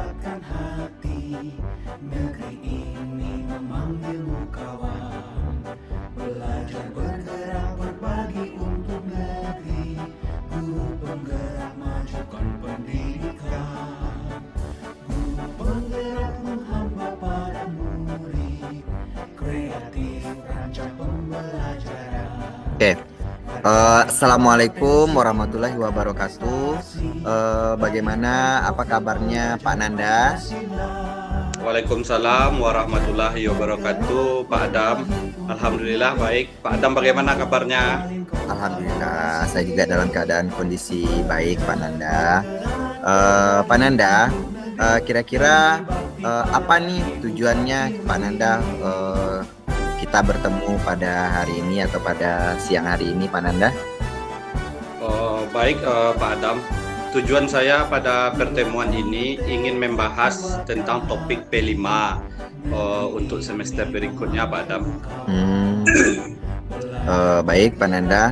mendekatkan hati. Negeri ini memanggilmu kawan. Belajar bergerak berbagi untuk negeri. Guru penggerak majukan pendidikan. Guru penggerak menghamba pada murid. Kreatif rancang pembelajaran. Oke, Assalamualaikum warahmatullahi wabarakatuh. Bagaimana, apa kabarnya Pak Nanda? Waalaikumsalam warahmatullahi wabarakatuh, Pak Adam. Alhamdulillah baik. Pak Adam bagaimana kabarnya? Alhamdulillah, saya juga dalam keadaan kondisi baik, Pak Nanda. Pak Nanda, kira-kira apa nih tujuannya Pak Nanda kita bertemu pada hari ini atau pada siang hari ini, Pak Nanda? Baik, Pak Adam. Tujuan saya pada pertemuan ini ingin membahas tentang topik P5 untuk semester berikutnya, Pak Adam. Baik, Pak Nanda.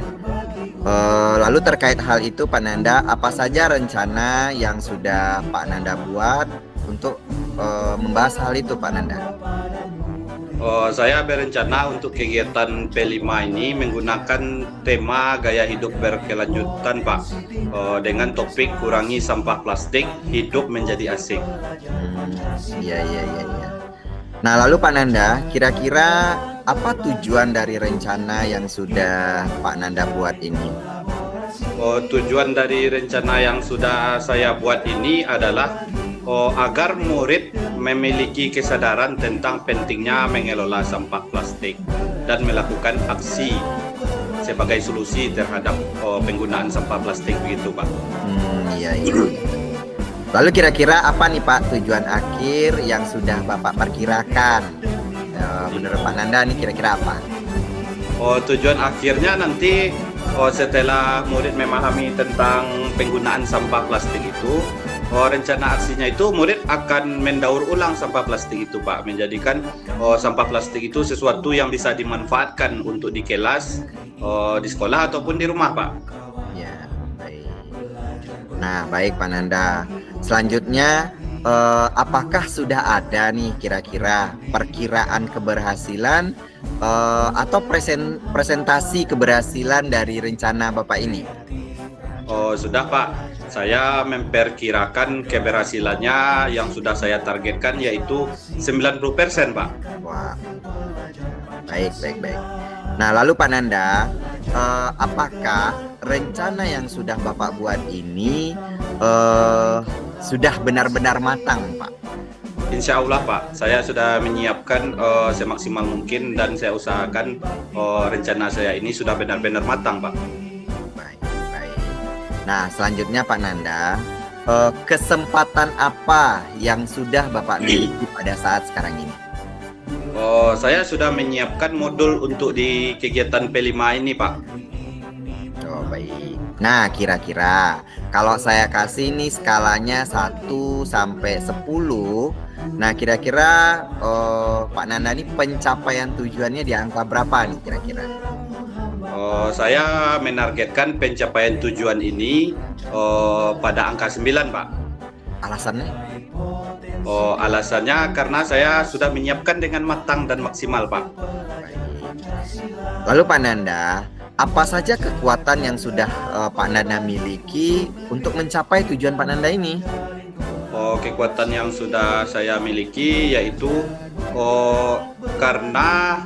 Lalu terkait hal itu, Pak Nanda, apa saja rencana yang sudah Pak Nanda buat untuk membahas hal itu, Pak Nanda? Saya berencana untuk kegiatan P5 ini menggunakan tema gaya hidup berkelanjutan, Pak, dengan topik kurangi sampah plastik, hidup menjadi asik. Iya. Nah, lalu Pak Nanda, kira-kira apa tujuan dari rencana yang sudah Pak Nanda buat ini? Tujuan dari rencana yang sudah saya buat ini adalah agar murid memiliki kesadaran tentang pentingnya mengelola sampah plastik dan melakukan aksi sebagai solusi terhadap penggunaan sampah plastik, begitu, Pak. Iya. Lalu kira-kira apa nih Pak tujuan akhir yang sudah Bapak perkirakan? Menurut Pak Nanda nih kira-kira apa? Tujuan akhirnya nanti setelah murid memahami tentang penggunaan sampah plastik itu, rencana aksinya itu murid akan mendaur ulang sampah plastik itu, Pak, menjadikan sampah plastik itu sesuatu yang bisa dimanfaatkan untuk di kelas, di sekolah ataupun di rumah, Pak. Ya, baik. Nah, baik Pak Nanda. Selanjutnya, apakah sudah ada nih kira-kira perkiraan keberhasilan atau presentasi keberhasilan dari rencana Bapak ini? Sudah, Pak. Saya memperkirakan keberhasilannya yang sudah saya targetkan yaitu 90%, Pak. Wah, baik. Nah, lalu Pak Nanda, apakah rencana yang sudah Bapak buat ini sudah benar-benar matang, Pak? Insya Allah, Pak. Saya sudah menyiapkan semaksimal mungkin dan saya usahakan rencana saya ini sudah benar-benar matang, Pak. Baik. Nah, selanjutnya Pak Nanda, kesempatan apa yang sudah Bapak miliki pada saat sekarang ini? Saya sudah menyiapkan modul untuk di kegiatan P5 ini, Pak. Baik. Nah, kira-kira kalau saya kasih nih skalanya 1 sampai 10, nah kira-kira Pak Nanda ini pencapaian tujuannya di angka berapa nih kira-kira? Saya menargetkan pencapaian tujuan ini pada angka 9, Pak. Alasannya? Alasannya karena saya sudah menyiapkan dengan matang dan maksimal, Pak. Baik. Lalu Pak Nanda, apa saja kekuatan yang sudah Pak Nanda miliki untuk mencapai tujuan Pak Nanda ini? Kekuatan yang sudah saya miliki yaitu karena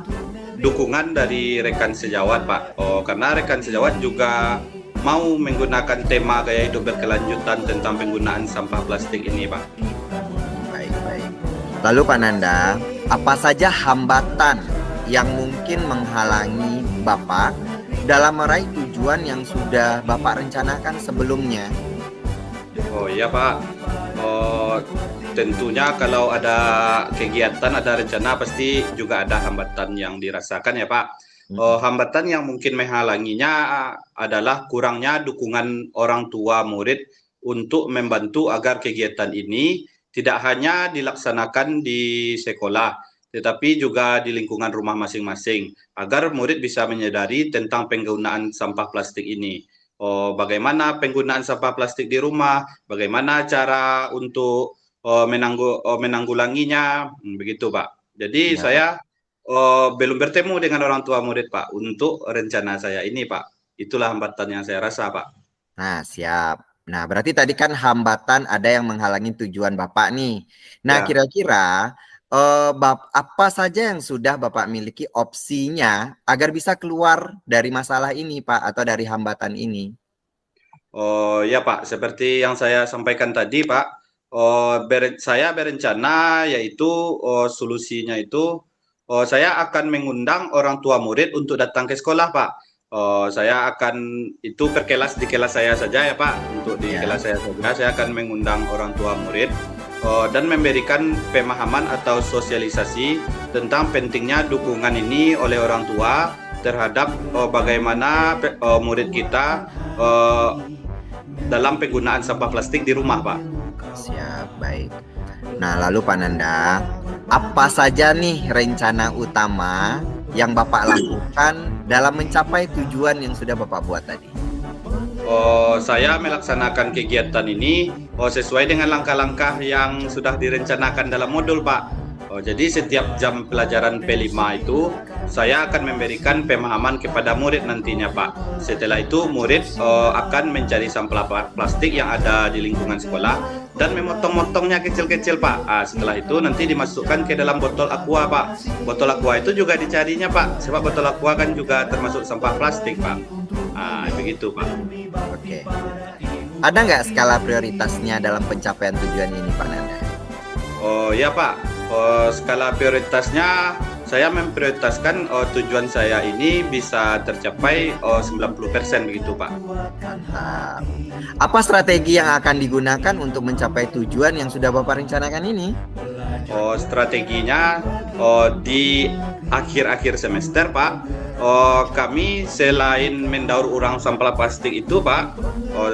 dukungan dari rekan sejawat, Pak. Karena rekan sejawat juga mau menggunakan tema gaya hidup berkelanjutan tentang penggunaan sampah plastik ini, Pak. Baik. Lalu Pak Nanda, apa saja hambatan yang mungkin menghalangi Bapak dalam meraih tujuan yang sudah Bapak rencanakan sebelumnya? Iya, Pak. Tentunya kalau ada kegiatan, ada rencana, pasti juga ada hambatan yang dirasakan ya, Pak. Hambatan yang mungkin menghalanginya adalah kurangnya dukungan orang tua murid untuk membantu agar kegiatan ini tidak hanya dilaksanakan di sekolah, tetapi juga di lingkungan rumah masing-masing, agar murid bisa menyadari tentang penggunaan sampah plastik ini. Bagaimana penggunaan sampah plastik di rumah, bagaimana cara untuk menanggulanginya, begitu Pak. Jadi Ya. saya belum bertemu dengan orang tua murid Pak untuk rencana saya ini Pak. Itulah hambatan yang saya rasa Pak. Nah, siap. Nah, berarti tadi kan hambatan ada yang menghalangi tujuan Bapak nih. Nah, Ya. kira-kira apa saja yang sudah Bapak miliki opsinya agar bisa keluar dari masalah ini, Pak, atau dari hambatan ini? Oh ya Pak, seperti yang saya sampaikan tadi Pak, saya berencana yaitu solusinya itu saya akan mengundang orang tua murid untuk datang ke sekolah Pak. Saya akan itu per kelas di kelas saya saja ya Pak. Untuk di Ya. kelas saya saja, saya akan mengundang orang tua murid dan memberikan pemahaman atau sosialisasi tentang pentingnya dukungan ini oleh orang tua terhadap bagaimana murid kita dalam penggunaan sampah plastik di rumah, Pak. Siap, baik. Nah, lalu Pak Nanda, apa saja nih rencana utama yang Bapak lakukan dalam mencapai tujuan yang sudah Bapak buat tadi? Saya melaksanakan kegiatan ini sesuai dengan langkah-langkah yang sudah direncanakan dalam modul, Pak. Jadi setiap jam pelajaran P5 itu saya akan memberikan pemahaman kepada murid nantinya Pak. Setelah itu murid akan mencari sampah plastik yang ada di lingkungan sekolah dan memotong-motongnya kecil-kecil Pak. Setelah itu nanti dimasukkan ke dalam botol aqua Pak. Botol aqua itu juga dicarinya Pak, sebab botol aqua kan juga termasuk sampah plastik Pak. Begitu Pak. Oke. Ada nggak skala prioritasnya dalam pencapaian tujuan ini Pak Nanda? Oh ya Pak. Skala prioritasnya saya memprioritaskan tujuan saya ini bisa tercapai 90% begitu Pak. Mantap. Apa strategi yang akan digunakan untuk mencapai tujuan yang sudah Bapak rencanakan ini? Strateginya di akhir-akhir semester Pak, kami selain mendaur ulang sampah plastik itu Pak,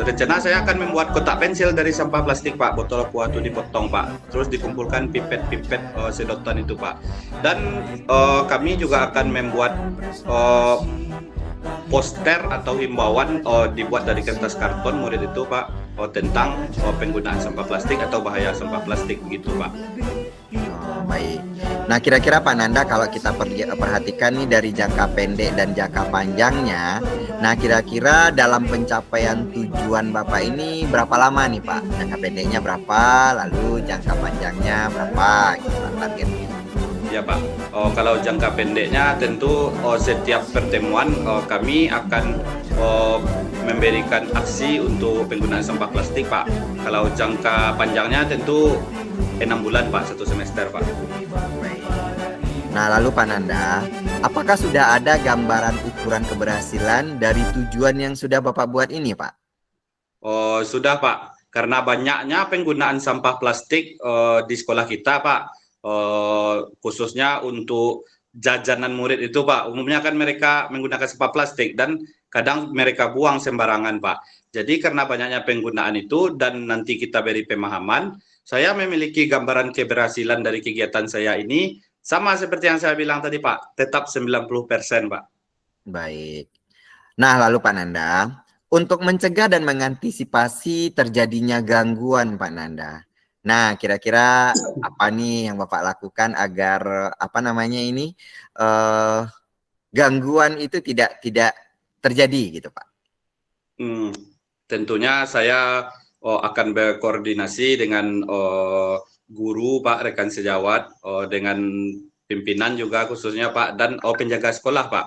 rencana saya akan membuat kotak pensil dari sampah plastik Pak. Botol aqua itu dipotong Pak, terus dikumpulkan pipet-pipet sedotan itu Pak. Dan kami juga akan membuat poster atau himbauan dibuat dari kertas karton murid itu Pak, tentang penggunaan sampah plastik atau bahaya sampah plastik gitu Pak. Baik. Nah, kira-kira Pak Nanda kalau kita perhatikan nih dari jangka pendek dan jangka panjangnya, nah kira-kira dalam pencapaian tujuan Bapak ini berapa lama nih Pak? Jangka pendeknya berapa, lalu jangka panjangnya berapa gitu Pak, targetnya? Ya Pak, kalau jangka pendeknya tentu setiap pertemuan kami akan memberikan aksi untuk penggunaan sampah plastik Pak. Kalau jangka panjangnya tentu 6 bulan Pak, 1 semester Pak. Nah lalu Pak Nanda, apakah sudah ada gambaran ukuran keberhasilan dari tujuan yang sudah Bapak buat ini Pak? Sudah Pak, karena banyaknya penggunaan sampah plastik di sekolah kita Pak, khususnya untuk jajanan murid itu Pak. Umumnya kan mereka menggunakan sampah plastik dan kadang mereka buang sembarangan Pak. Jadi karena banyaknya penggunaan itu dan nanti kita beri pemahaman, saya memiliki gambaran keberhasilan dari kegiatan saya ini sama seperti yang saya bilang tadi Pak, tetap 90% Pak. Baik. Nah lalu Pak Nanda, untuk mencegah dan mengantisipasi terjadinya gangguan Pak Nanda. Nah kira-kira apa nih yang Bapak lakukan agar gangguan itu tidak terjadi gitu Pak? Tentunya saya akan berkoordinasi dengan guru Pak, rekan sejawat, dengan pimpinan juga khususnya Pak, dan penjaga sekolah Pak,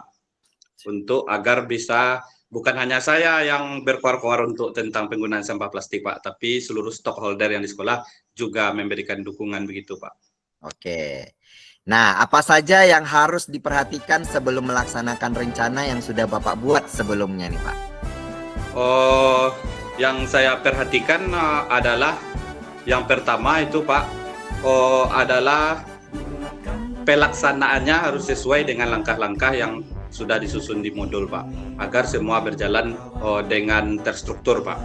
untuk agar bisa bukan hanya saya yang berkoar-koar untuk tentang penggunaan sampah plastik Pak, tapi seluruh stakeholder yang di sekolah juga memberikan dukungan begitu Pak. Oke. Nah, apa saja yang harus diperhatikan sebelum melaksanakan rencana yang sudah Bapak buat sebelumnya nih Pak? Yang saya perhatikan adalah yang pertama itu Pak, adalah pelaksanaannya harus sesuai dengan langkah-langkah yang sudah disusun di modul Pak, agar semua berjalan dengan terstruktur Pak.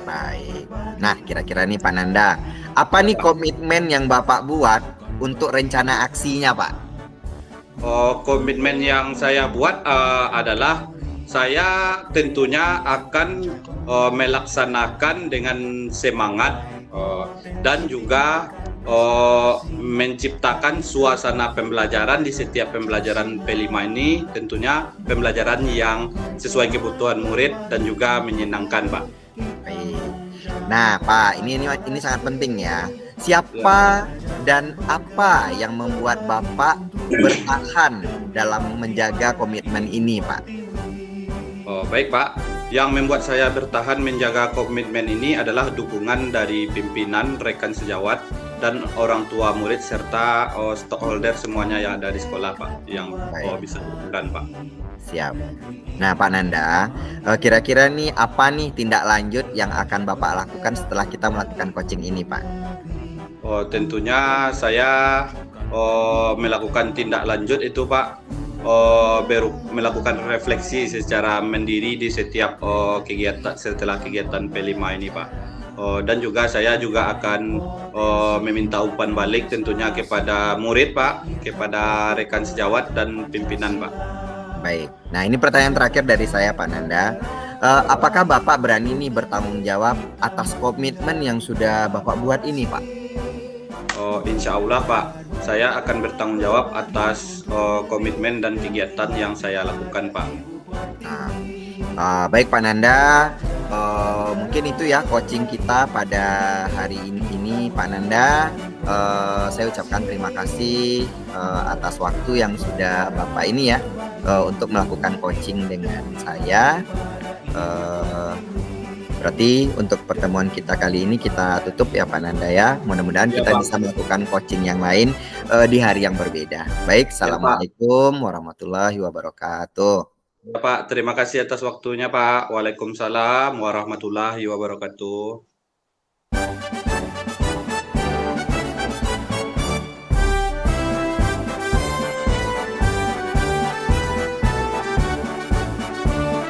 Baik. Nah, kira-kira nih Pak Nanda, apa nih komitmen yang Bapak buat untuk rencana aksinya Pak? Komitmen yang saya buat adalah saya tentunya akan melaksanakan dengan semangat dan juga menciptakan suasana pembelajaran di setiap pembelajaran P5 ini, tentunya pembelajaran yang sesuai kebutuhan murid dan juga menyenangkan, Pak. Baik. Nah, Pak, ini sangat penting ya. Siapa dan apa yang membuat Bapak bertahan dalam menjaga komitmen ini, Pak? Oh, baik, Pak. Yang membuat saya bertahan menjaga komitmen ini adalah dukungan dari pimpinan, rekan sejawat, dan orang tua murid serta stakeholder semuanya yang ada di sekolah, Pak, yang bisa berperan, Pak. Siap. Nah, Pak Nanda, kira-kira nih apa nih tindak lanjut yang akan Bapak lakukan setelah kita melakukan coaching ini, Pak? Tentunya saya melakukan tindak lanjut itu, Pak, melakukan refleksi secara mandiri di setiap kegiatan setelah kegiatan P5 ini, Pak. Dan juga saya juga akan meminta umpan balik tentunya kepada murid, Pak, kepada rekan sejawat dan pimpinan, Pak. Baik. Nah, ini pertanyaan terakhir dari saya, Pak Nanda. Apakah Bapak berani nih bertanggung jawab atas komitmen yang sudah Bapak buat ini, Pak? Insya Allah, Pak, saya akan bertanggung jawab atas komitmen dan kegiatan yang saya lakukan, Pak. Nah, baik Pak Nanda, mungkin itu ya coaching kita pada hari ini Pak Nanda. Saya ucapkan terima kasih atas waktu yang sudah Bapak ini ya untuk melakukan coaching dengan saya. Berarti untuk pertemuan kita kali ini kita tutup ya Pak Nanda ya. Mudah-mudahan kita bisa melakukan coaching yang lain di hari yang berbeda. Baik, Assalamualaikum warahmatullahi wabarakatuh. Ya, Pak, terima kasih atas waktunya, Pak. Waalaikumsalam warahmatullahi wabarakatuh.